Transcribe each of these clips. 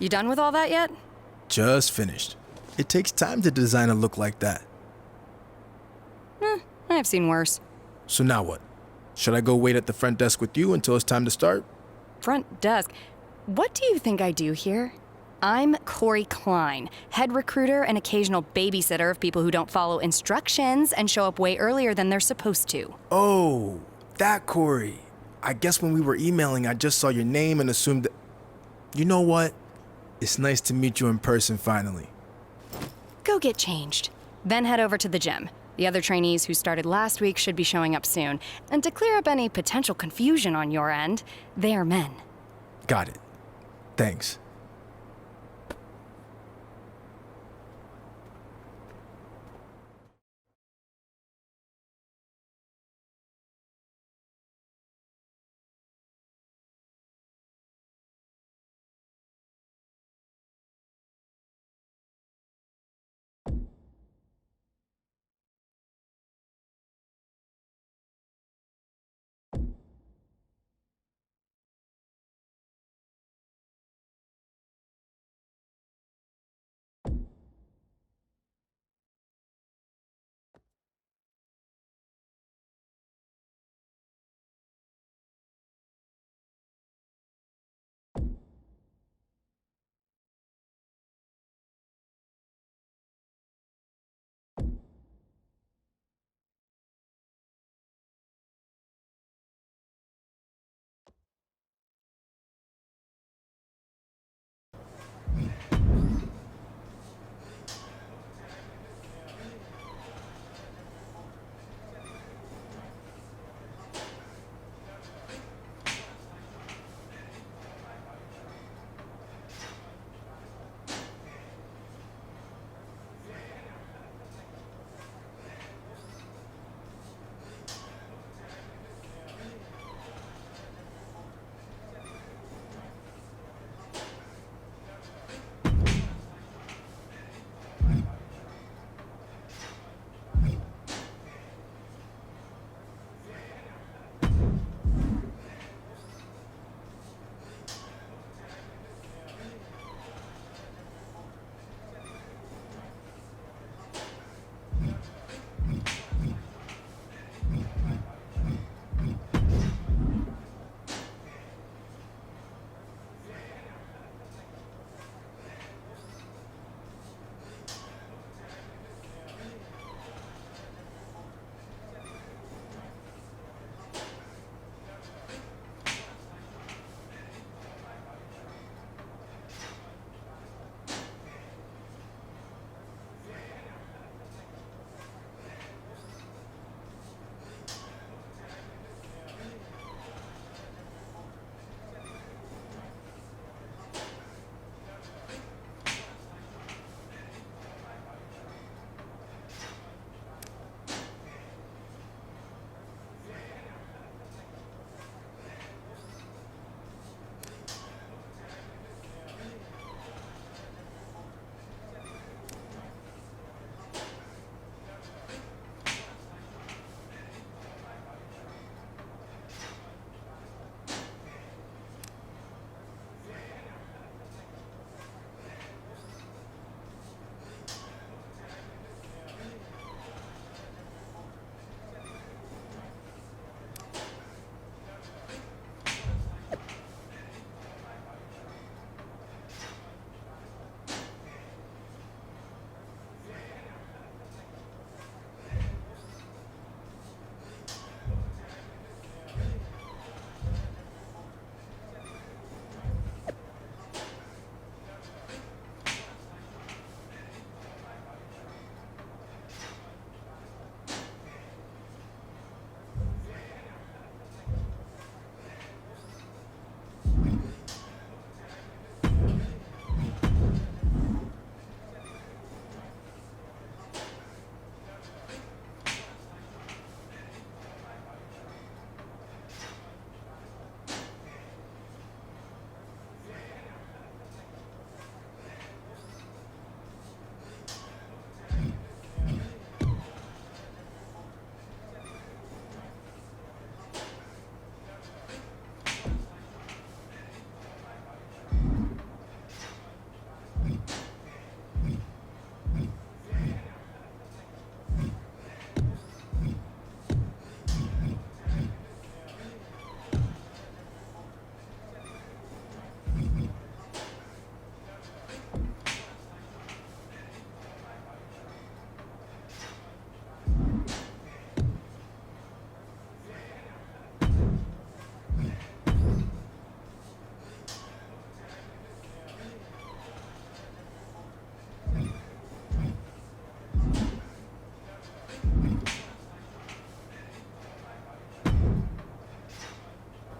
You done with all that yet? Just finished. It takes time to design a look like that. I've seen worse. So now what? Should I go wait at the front desk with you until it's time to start? Front desk. What do you think I do here? I'm Corey Klein, head recruiter and occasional babysitter of people who don't follow instructions and show up way earlier than they're supposed to. Oh, that Corey. I guess when we were emailing, I just saw your name and assumed that... You know what? It's nice to meet you in person finally. Go get changed. Then head over to the gym. The other trainees who started last week should be showing up soon. And to clear up any potential confusion on your end, they are men. Got it. Thanks.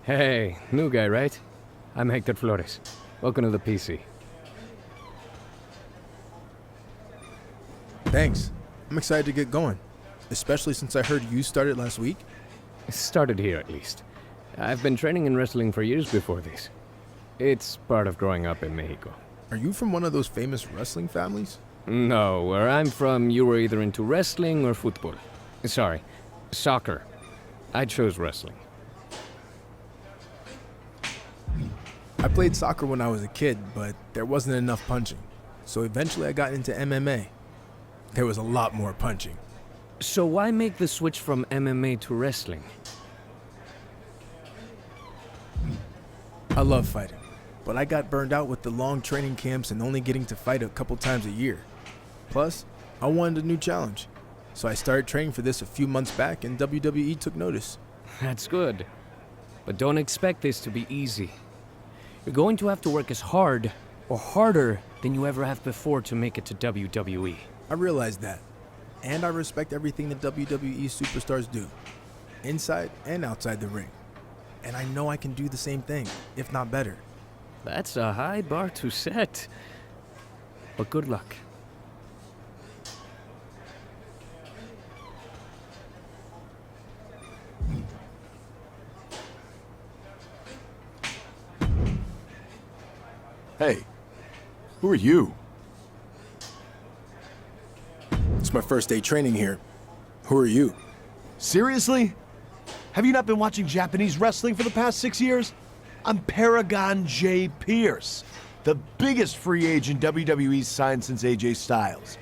Hey, new guy, right? I'm Hector Flores. Welcome to the PC. Thanks. I'm excited to get going, especially since I heard you started last week. Started here, at least. I've been training in wrestling for years before this. It's part of growing up in Mexico. Are you from one of those famous wrestling families? No, where I'm from, you were either into wrestling or football. Sorry, soccer. I chose wrestling. I played soccer when I was a kid, but there wasn't enough punching. So eventually I got into MMA. There was a lot more punching. So why make the switch from MMA to wrestling? I love fighting, but I got burned out with the long training camps and only getting to fight a couple times a year. Plus, I wanted a new challenge. So I started training for this a few months back and WWE took notice. That's good. But don't expect this to be easy. You're going to have to work as hard, or harder, than you ever have before to make it to WWE. I realize that. And I respect everything the WWE superstars do, inside and outside the ring. And I know I can do the same thing, if not better. That's a high bar to set. But good luck. Hey, who are you? It's my first day training here. Who are you? Seriously? Have you not been watching Japanese wrestling for the past 6 years? I'm Paragon J. Pierce, the biggest free agent WWE's signed since AJ Styles.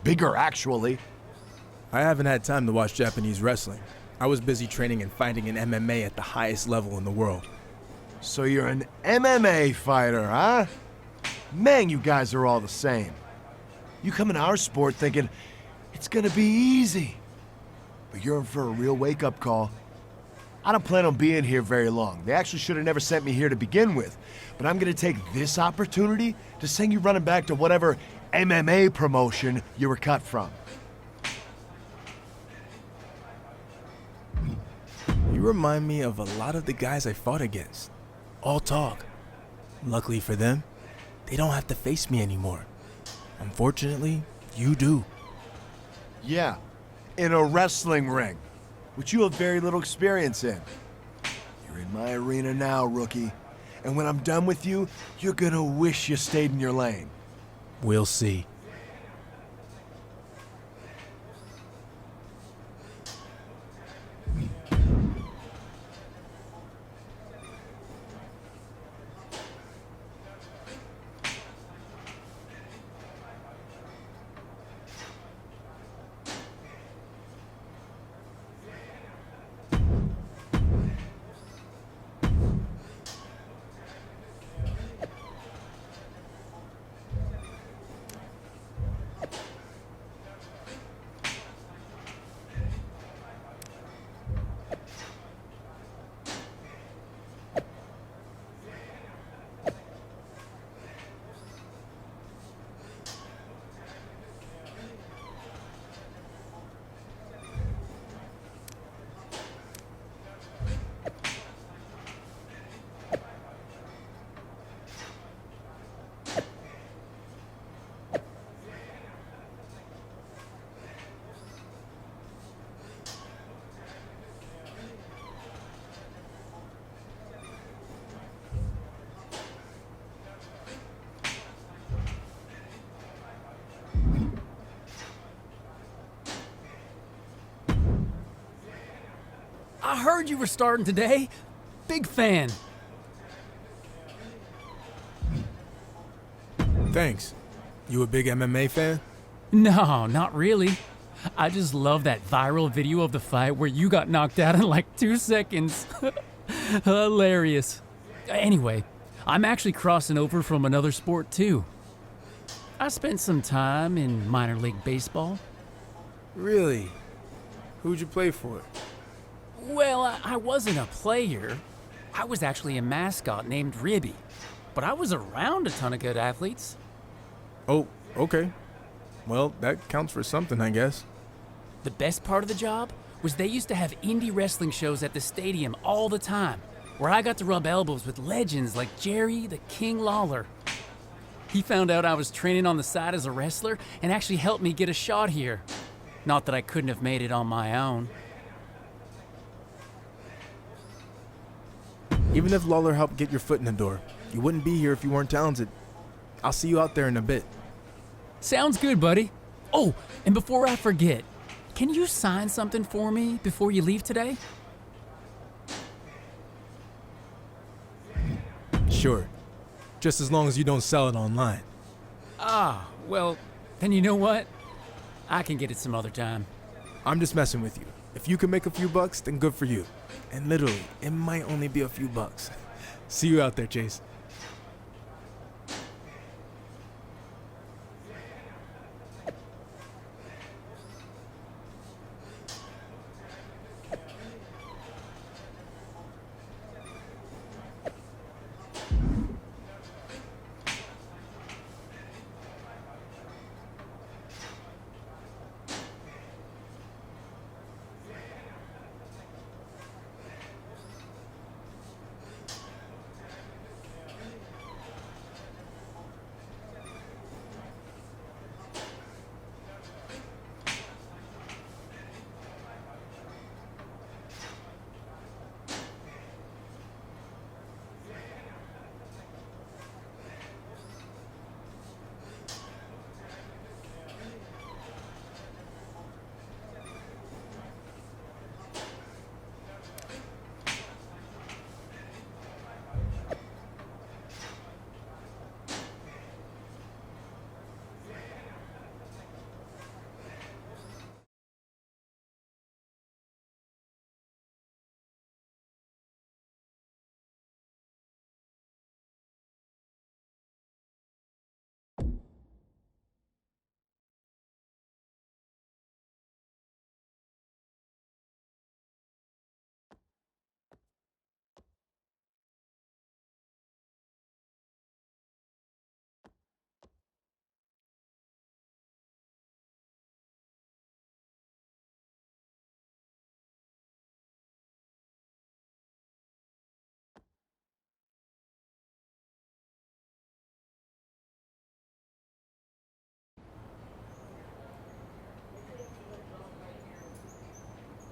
Bigger, actually. I haven't had time to watch Japanese wrestling. I was busy training and fighting in MMA at the highest level in the world. So you're an MMA fighter, huh? Man, you guys are all the same. You come in our sport thinking, it's gonna be easy. But you're in for a real wake-up call. I don't plan on being here very long. They actually should have never sent me here to begin with. But I'm gonna take this opportunity to send you running back to whatever MMA promotion you were cut from. You remind me of a lot of the guys I fought against. All talk. Luckily for them, they don't have to face me anymore. Unfortunately, you do. Yeah, in a wrestling ring, which you have very little experience in. You're in my arena now, rookie. And when I'm done with you, you're gonna wish you stayed in your lane. We'll see. I heard you were starting today. Big fan. Thanks. You a big MMA fan? No, not really. I just love that viral video of the fight where you got knocked out in like 2 seconds. Hilarious. Anyway, I'm actually crossing over from another sport too. I spent some time in minor league baseball. Really? Who'd you play for? Well, I wasn't a player. I was actually a mascot named Ribby. But I was around a ton of good athletes. Oh, okay. Well, that counts for something, I guess. The best part of the job was they used to have indie wrestling shows at the stadium all the time, where I got to rub elbows with legends like Jerry the King Lawler. He found out I was training on the side as a wrestler and actually helped me get a shot here. Not that I couldn't have made it on my own. Even if Lawler helped get your foot in the door, you wouldn't be here if you weren't talented. I'll see you out there in a bit. Sounds good, buddy. Oh, and before I forget, can you sign something for me before you leave today? Sure. Just as long as you don't sell it online. Ah, well, then you know what? I can get it some other time. I'm just messing with you. If you can make a few bucks, then good for you. And literally, it might only be a few bucks. See you out there, Chase.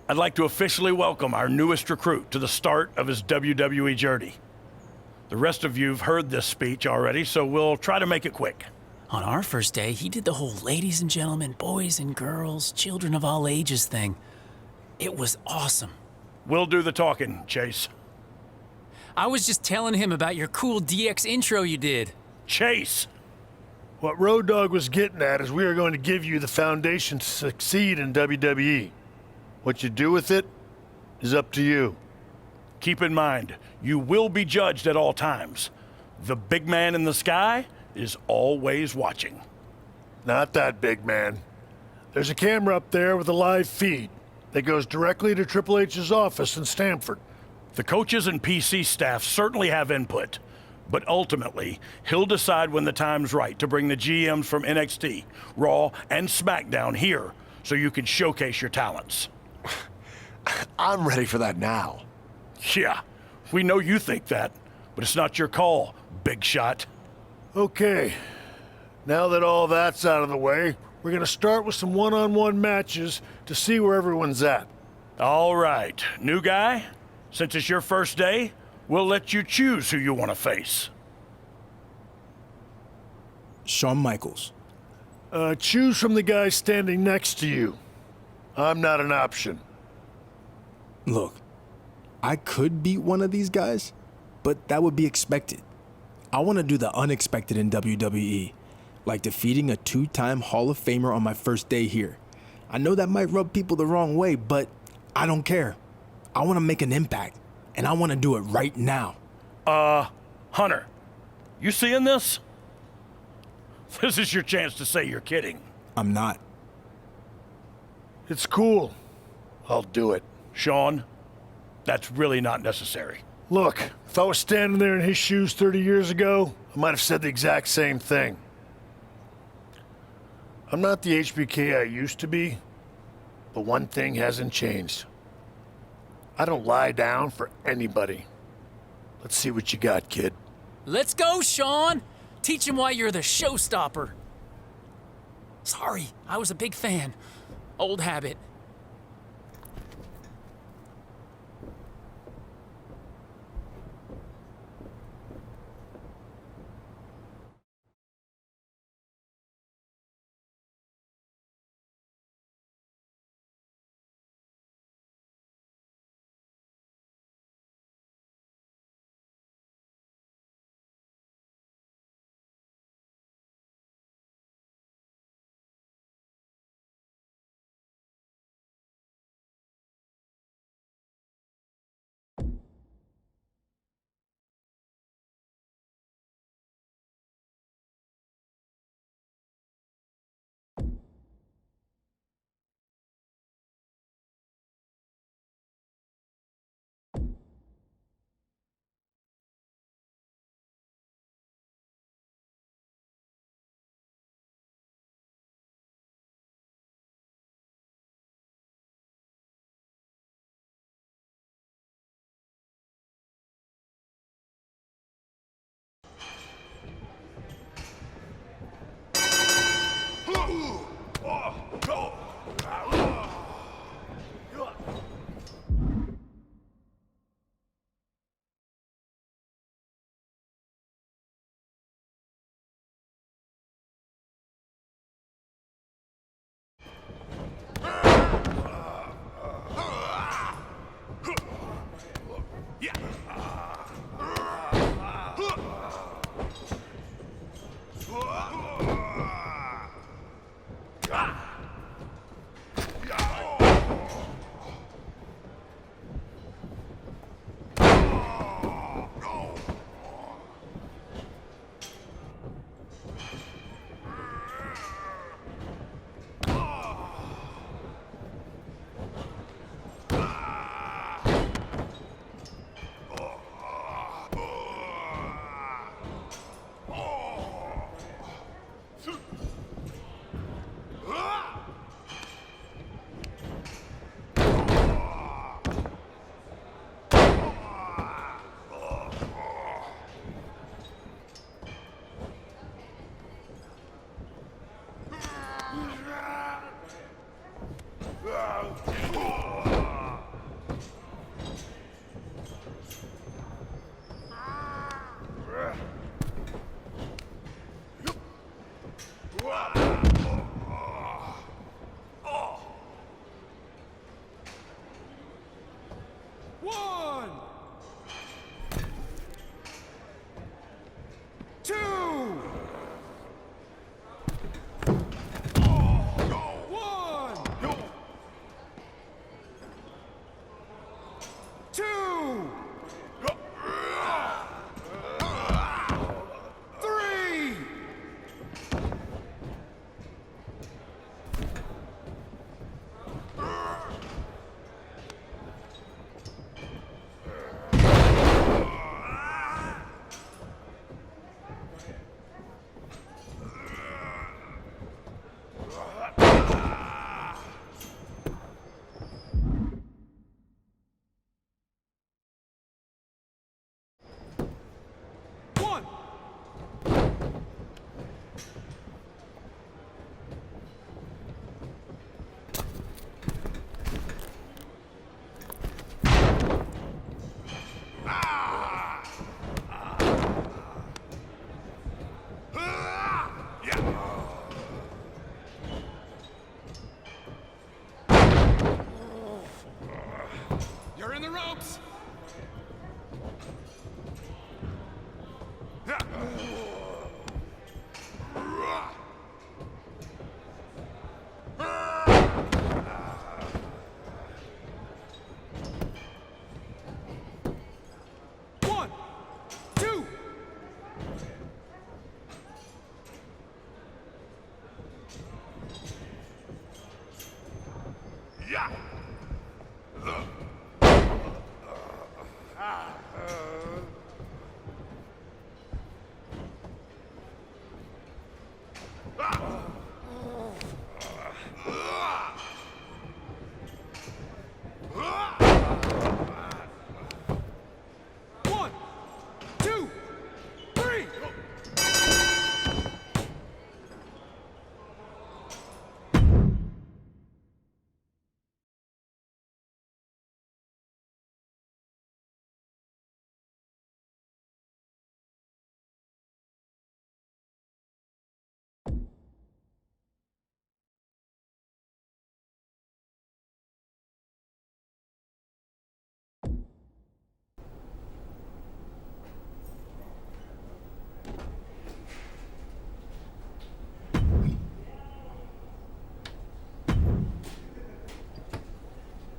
I'd like to officially welcome our newest recruit to the start of his WWE journey. The rest of you've heard this speech already, so we'll try to make it quick. On our first day, he did the whole ladies and gentlemen, boys and girls, children of all ages thing. It was awesome. We'll do the talking, Chase. I was just telling him about your cool DX intro you did. Chase! What Road Dogg was getting at is we are going to give you the foundation to succeed in WWE. What you do with it is up to you. Keep in mind, you will be judged at all times. The big man in the sky is always watching. Not that big man. There's a camera up there with a live feed that goes directly to Triple H's office in Stamford. The coaches and PC staff certainly have input, but ultimately, he'll decide when the time's right to bring the GMs from NXT, Raw, and SmackDown here so you can showcase your talents. I'm ready for that now. Yeah, we know you think that, but it's not your call, big shot. Okay, now that all that's out of the way, we're gonna start with some one-on-one matches to see where everyone's at. All right, new guy, since it's your first day, we'll let you choose who you want to face. Shawn Michaels. Choose from the guy standing next to you. I'm not an option. Look, I could beat one of these guys, but that would be expected. I want to do the unexpected in WWE, like defeating a two-time Hall of Famer on my first day here. I know that might rub people the wrong way, but I don't care. I want to make an impact, and I want to do it right now. Hunter, you seeing this? This is your chance to say you're kidding. I'm not. It's cool. I'll do it. Sean, that's really not necessary. Look, if I was standing there in his shoes 30 years ago, I might have said the exact same thing. I'm not the HBK I used to be, But one thing hasn't changed. I don't lie down for anybody. Let's see what you got, kid. Let's go, Sean! Teach him why you're the showstopper. Sorry, I was a big fan. Old habit.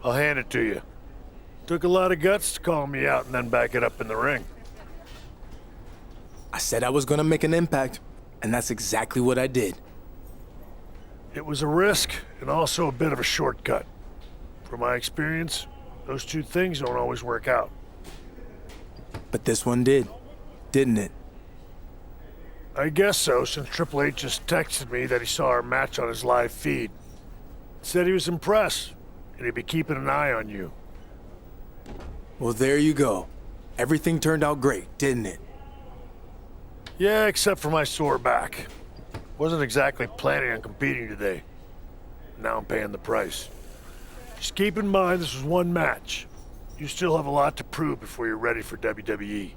I'll hand it to you. Took a lot of guts to call me out and then back it up in the ring. I said I was gonna make an impact, and that's exactly what I did. It was a risk and also a bit of a shortcut. From my experience, those two things don't always work out. But this one did, didn't it? I guess so, since Triple H just texted me that he saw our match on his live feed. Said he was impressed, and he'd be keeping an eye on you. Well, there you go. Everything turned out great, didn't it? Yeah, except for my sore back. Wasn't exactly planning on competing today. Now I'm paying the price. Just keep in mind this was one match. You still have a lot to prove before you're ready for WWE.